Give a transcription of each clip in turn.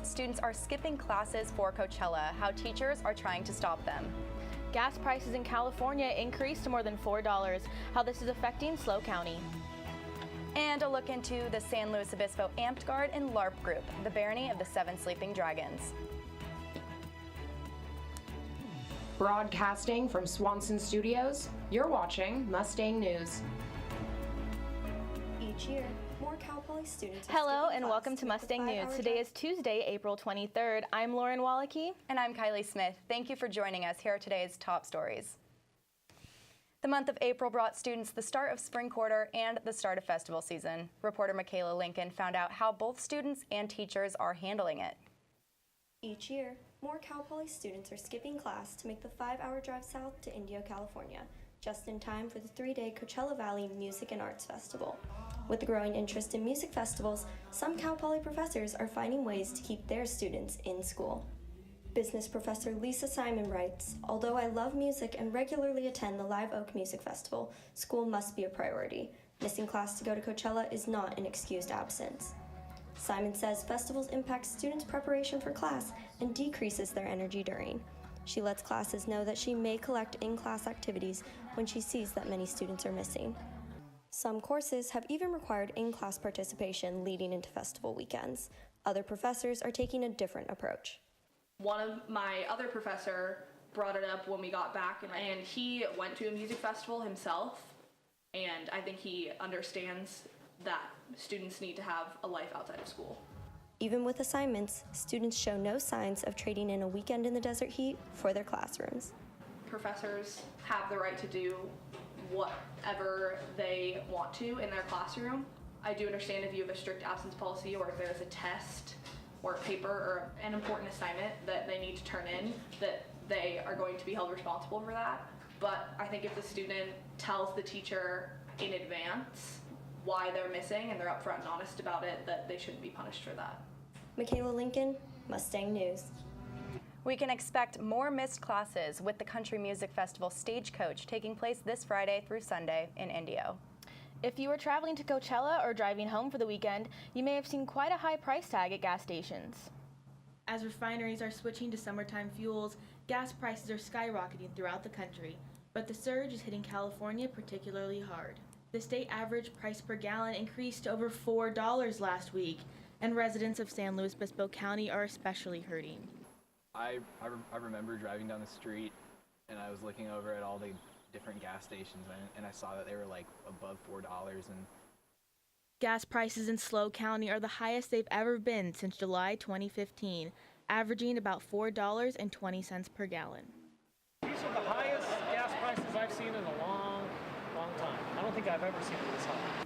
students are skipping classes for Coachella, how teachers are trying to stop them. Gas prices in California increased to more than $4, how this is affecting SLO County. And a look into the San Luis Obispo AMTGARD and LARP group, the barony of the 7 Sleeping Dragons. Broadcasting from Swanson Studios, you're watching Mustang News. Each year, more Cal Poly students. Hello and welcome to Mustang News. Today is Tuesday, April 23rd. I'm Lauren Wallachy. And I'm Kylie Smith. Thank you for joining us. Here are today's top stories. The month of April brought students the start of spring quarter and the start of festival season. Reporter Michaela Lincoln found out how both students and teachers are handling it. Each year, more Cal Poly students are skipping class to make the 5-hour drive south to INDIO, California, just in time for the 3-day Coachella Valley Music and Arts Festival. With the growing interest in music festivals, some Cal Poly professors are finding ways to keep their students in school. Business professor Lisa Simon writes, "Although I love music and regularly attend the Live Oak Music Festival, school must be a priority. Missing class to go to Coachella is not an excused absence." Simon says festivals impact students' preparation for class and decreases their energy during. She lets classes know that she may collect in-class activities when she sees that many students are missing. Some courses have even required in-class participation leading into festival weekends. Other professors are taking a different approach. One of my other professor brought it up when we got back, and he went to a music festival himself, and I think he understands that students need to have a life outside of school. Even with assignments, students show no signs of trading in a weekend in the desert heat for their classrooms. Professors have the right to do whatever they want to in their classroom. I do understand if you have a strict absence policy or if there's a test or a paper or an important assignment that they need to turn in, that they are going to be held responsible for that. But I think if the student tells the teacher in advance why they're missing and they're upfront and honest about it, that they shouldn't be punished for that. Michaela Lincoln, Mustang News. We can expect more missed classes with the Country Music Festival Stagecoach taking place this Friday through Sunday in INDIO. If you were traveling to Coachella or driving home for the weekend, you may have seen quite a high price tag at gas stations. As refineries are switching to summertime fuels, gas prices are skyrocketing throughout the country, but the surge is hitting California particularly hard. The state average price per gallon increased to over $4 last week, and residents of San Luis Obispo County are especially hurting. I remember driving down the street and I was looking over at all the different gas stations and I saw that they were like above $4 and gas prices in SLO County are the highest they've ever been since July 2015, averaging about $4.20 per gallon. These are the highest gas prices I've seen in a long time. I don't think I've ever seen it this high.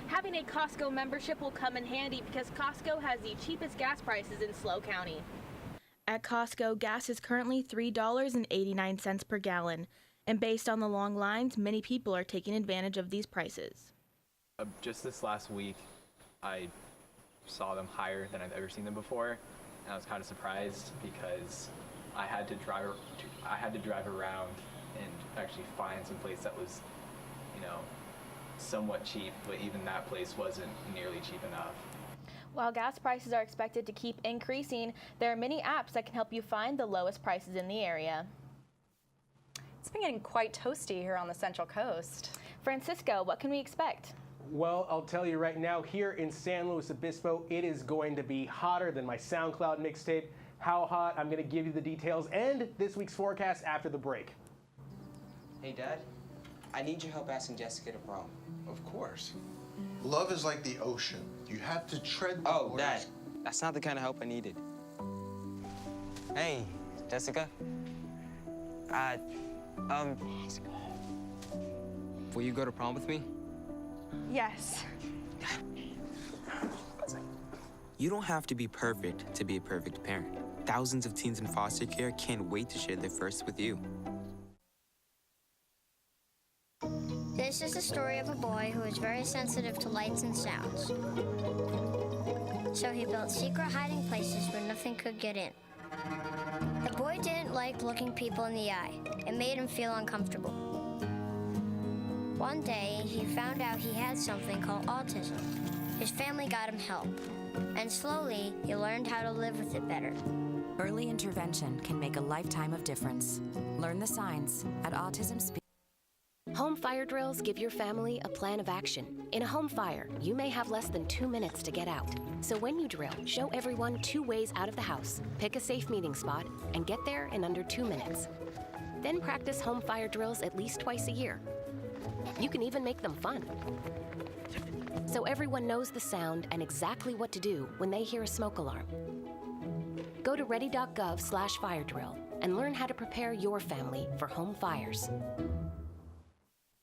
Having a Costco membership will come in handy because Costco has the cheapest gas prices in SLO County. At Costco, gas is currently $3.89 per gallon, and based on the long lines, many people are taking advantage of these prices. just this last week I saw them higher than I've ever seen them before, and I was kind of surprised because I had to drive around and actually find some place that was, somewhat cheap, but even that place wasn't nearly cheap enough. While gas prices are expected to keep increasing, there are many apps that can help you find the lowest prices in the area. It's been getting quite toasty here on the Central Coast. Francisco, what can we expect? Well, I'll tell you right now, here in San Luis Obispo, it is going to be hotter than my SoundCloud mixtape. How hot? I'm going to give you the details and this week's forecast after the break. Hey, Dad, I need your help asking Jessica to prom. Of course. Love is like the ocean. You have to tread the waters. Dad, that's not the kind of help I needed. Hey, Jessica. Will you go to prom with me? Yes. You don't have to be perfect to be a perfect parent. Thousands of teens in foster care can't wait to share their first with you. This is the story of a boy who is very sensitive to lights and sounds. So he built secret hiding places where nothing could get in. The boy didn't like looking people in the eye. It made him feel uncomfortable. One day, he found out he had something called autism. His family got him help. And slowly, he learned how to live with it better. Early intervention can make a lifetime of difference. Learn the signs at Autism Speak. Home fire drills give your family a plan of action. In a home fire, you may have less than 2 minutes to get out. So when you drill, show everyone 2 ways out of the house, pick a safe meeting spot, and get there in under 2 minutes. Then practice home fire drills at least twice a year. You can even make them fun. So everyone knows the sound and exactly what to do when they hear a smoke alarm. Go to ready.gov/fire drill and learn how to prepare your family for home fires.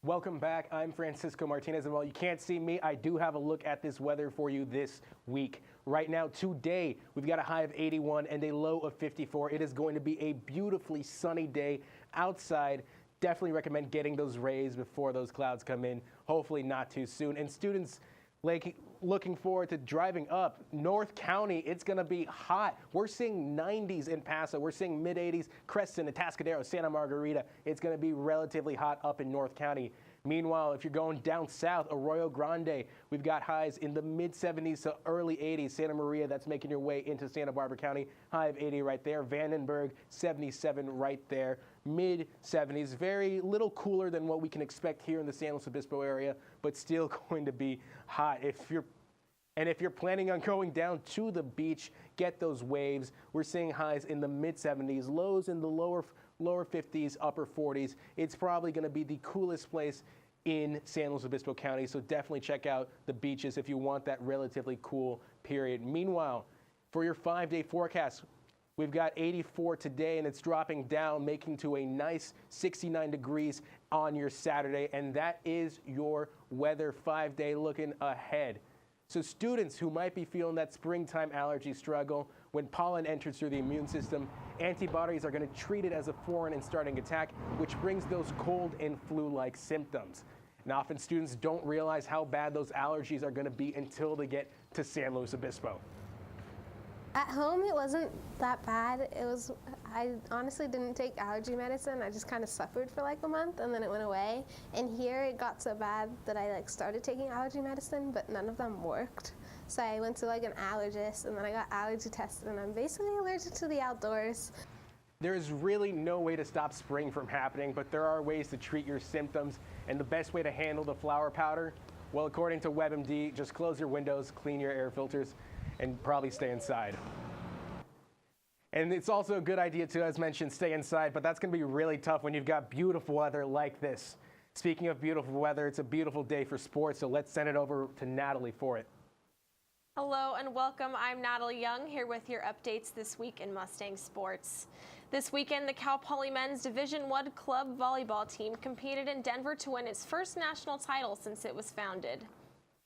Welcome back. I'm Francisco Martinez, and while you can't see me, I do have a look at this weather for you this week. Right now, today, we've got a high of 81 and a low of 54. It is going to be a beautifully sunny day outside. Definitely recommend getting those rays before those clouds come in. Hopefully not too soon. And students, looking forward to driving up North County. It's going to be hot. We're seeing 90s in Paso. We're seeing mid-80s, Creston, Atascadero, Santa Margarita. It's going to be relatively hot up in North County. Meanwhile, if you're going down south, Arroyo Grande, we've got highs in the mid-70s to early 80s. Santa Maria, that's making your way into Santa Barbara County, high of 80 right there. Vandenberg, 77 right there. Mid-70s, very little cooler than what we can expect here in the San Luis Obispo area, but still going to be hot. If you're planning on going down to the beach, get those waves. We're seeing highs in the mid-70s, lows in the lower 50s, upper 40s. It's probably going to be the coolest place in San Luis Obispo County, so definitely check out the beaches if you want that relatively cool period. Meanwhile, for your 5-day forecast, we've got 84 today, and it's dropping down, making to a nice 69 degrees on your Saturday, and that is your weather 5-day looking ahead. So students who might be feeling that springtime allergy struggle, when pollen enters through the immune system, antibodies are going to treat it as a foreign and starting attack, which brings those cold and flu-like symptoms. And often students don't realize how bad those allergies are going to be until they get to San Luis Obispo. At home, it wasn't that bad. I honestly didn't take allergy medicine. I just kind of suffered for like a month and then it went away. And here it got so bad that I started taking allergy medicine, but none of them worked. So I went to an allergist and then I got allergy tested and I'm basically allergic to the outdoors. There is really no way to stop spring from happening, but there are ways to treat your symptoms. And the best way to handle the flower powder, well, according to WebMD, just close your windows, clean your air filters, and probably stay inside. And it's also a good idea to, as mentioned, stay inside, but that's going to be really tough when you've got beautiful weather like this. Speaking of beautiful weather, it's a beautiful day for sports, so let's send it over to Natalie for it. Hello and welcome. I'm Natalie Young here with your updates this week in Mustang sports. This weekend, the Cal Poly men's Division I club volleyball team competed in Denver to win its first national title since it was founded.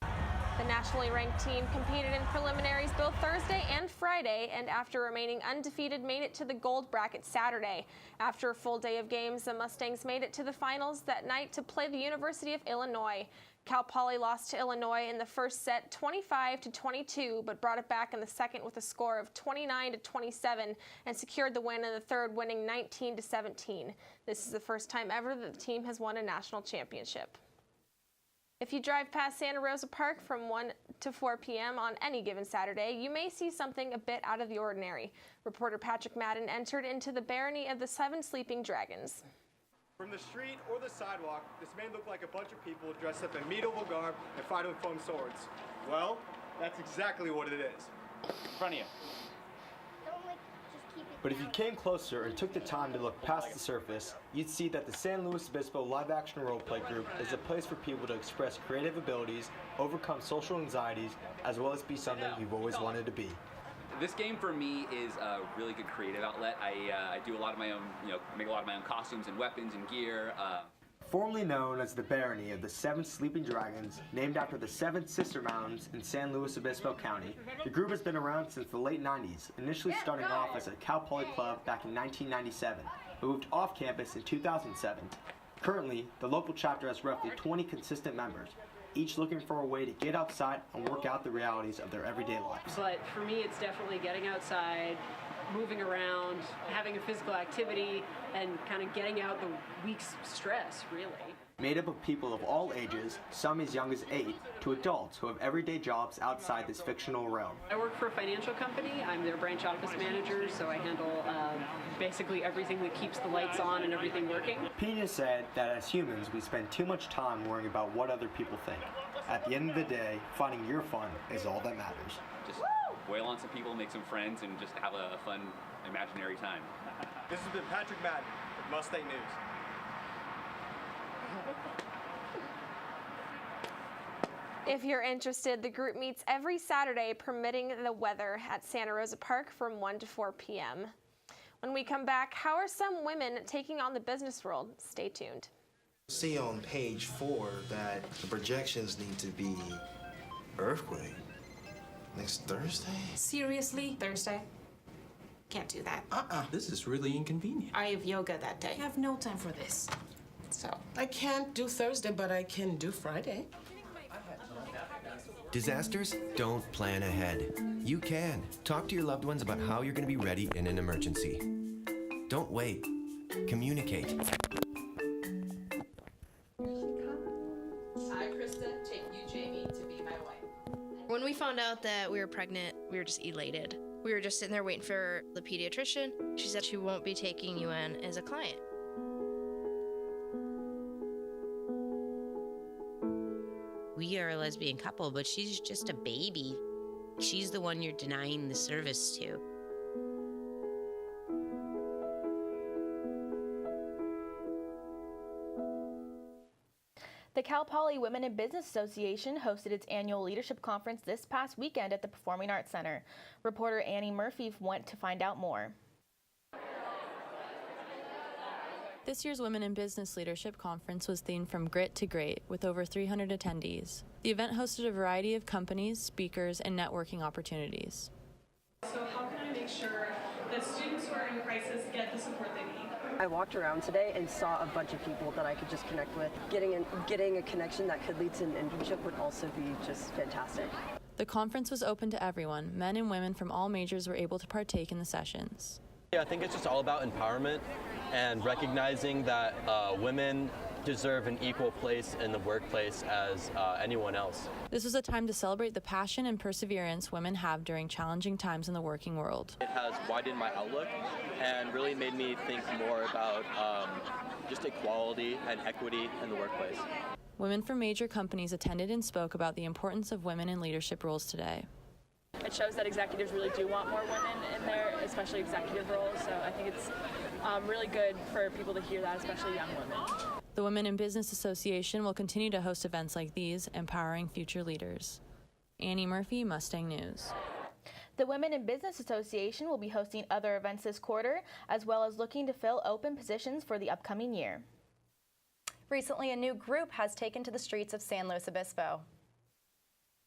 The nationally ranked team competed in preliminaries both Thursday and Friday, and after remaining undefeated, made it to the gold bracket Saturday. After a full day of games, the Mustangs made it to the finals that night to play the University of Illinois. Cal Poly lost to Illinois in the first set 25-22, but brought it back in the second with a score of 29-27 and secured the win in the third, winning 19-17. This is the first time ever that the team has won a national championship. If you drive past Santa Rosa Park from 1 to 4 p.m. on any given Saturday, you may see something a bit out of the ordinary. Reporter Patrick Madden entered into the barony of the 7 Sleeping Dragons. From the street or the sidewalk, this may look like a bunch of people dressed up in medieval garb and fighting with foam swords. Well, that's exactly what it is. In front of you. But if you came closer and took the time to look past the surface, you'd see that the San Luis Obispo live-action roleplay group is a place for people to express creative abilities, overcome social anxieties, as well as be something you've always wanted to be. This game for me is a really good creative outlet. I do a lot of my own, make a lot of my own costumes and weapons and gear. Formerly known as the Barony of the 7 Sleeping Dragons, named after the 7 sister mountains in San Luis Obispo County, the group has been around since the late 90s, initially starting off as a Cal Poly club back in 1997, but moved off campus in 2007. Currently, the local chapter has roughly 20 consistent members, each looking for a way to get outside and work out the realities of their everyday lives. But for me, it's definitely getting outside, moving around, having a physical activity, and kind of getting out the week's stress, really. made up of people of all ages, some as young as 8, to adults who have everyday jobs outside this fictional realm. I work for a financial company. I'm their branch office manager, so I handle basically everything that keeps the lights on and everything working. Pena said that as humans, we spend too much time worrying about what other people think. At the end of the day, finding your fun is all that matters. Just wail on some people, make some friends, and just have a fun, imaginary time. This has been Patrick Madden with Mustang News. If you're interested, the group meets every Saturday, permitting the weather, at Santa Rosa Park from 1 to 4 p.m. When we come back, how are some women taking on the business world? Stay tuned. See on page 4 that the projections need to be earthquake next Thursday. Seriously? Thursday? Can't do that. This is really inconvenient. I have yoga that day. I have no time for this. So. I can't do Thursday, but I can do Friday. Disasters don't plan ahead. You can. Talk to your loved ones about how you're going to be ready in an emergency. Don't wait. Communicate. I, Krista, take you, Jamie, to be my wife. When we found out that we were pregnant, we were just elated. We were just sitting there waiting for the pediatrician. She said she won't be taking you in as a client. We are a lesbian couple, but she's just a baby. She's the one you're denying the service to. The Cal Poly Women in Business Association hosted its annual leadership conference this past weekend at the Performing Arts Center. Reporter Annie Murphy went to find out more. This year's Women in Business Leadership Conference was themed From Grit to Great, with over 300 attendees. The event hosted a variety of companies, speakers, and networking opportunities. So how can I make sure that students who are in crisis get the support they need? I walked around today and saw a bunch of people that I could just connect with. Getting a connection that could lead to an internship would also be just fantastic. The conference was open to everyone. Men and women from all majors were able to partake in the sessions. Yeah, I think it's just all about empowerment and recognizing that women deserve an equal place in the workplace as anyone else. This was a time to celebrate the passion and perseverance women have during challenging times in the working world. It has widened my outlook and really made me think more about just equality and equity in the workplace. Women from major companies attended and spoke about the importance of women in leadership roles today. It shows that executives really do want more women in there, especially executive roles, so I think it's really good for people to hear that, especially young women. The Women in Business Association will continue to host events like these, empowering future leaders. Annie Murphy, Mustang News. The Women in Business Association will be hosting other events this quarter, as well as looking to fill open positions for the upcoming year. Recently, a new group has taken to the streets of San Luis Obispo.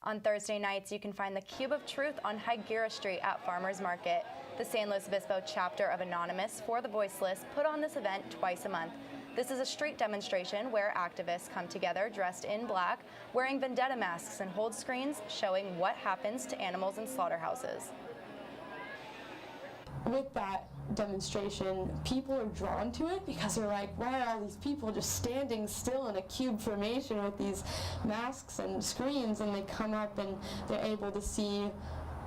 On Thursday nights, you can find the Cube of Truth on Higuera Street at Farmers Market. The San Luis Obispo chapter of Anonymous for the Voiceless put on this event twice a month. This is a street demonstration where activists come together dressed in black, wearing vendetta masks and hold screens showing what happens to animals in slaughterhouses. With that demonstration, people are drawn to it because they're like, why are all these people just standing still in a cube formation with these masks and screens? And they come up and they're able to see,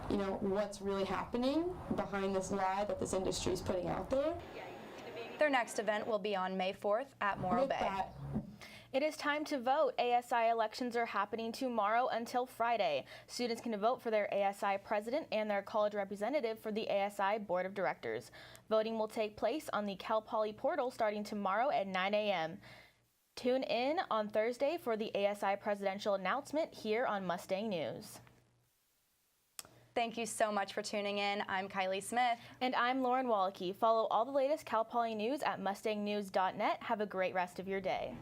you know, what's really happening behind this lie that this industry is putting out there. Their next event will be on May 4th at Morro Bay. It is time to vote. ASI elections are happening tomorrow until Friday. Students can vote for their ASI president and their college representative for the ASI Board of Directors. Voting will take place on the Cal Poly portal starting tomorrow at 9 a.m. Tune in on Thursday for the ASI presidential announcement here on Mustang News. Thank you so much for tuning in. I'm Kylie Smith. And I'm Lauren Wallachy. Follow all the latest Cal Poly news at mustangnews.net. Have a great rest of your day.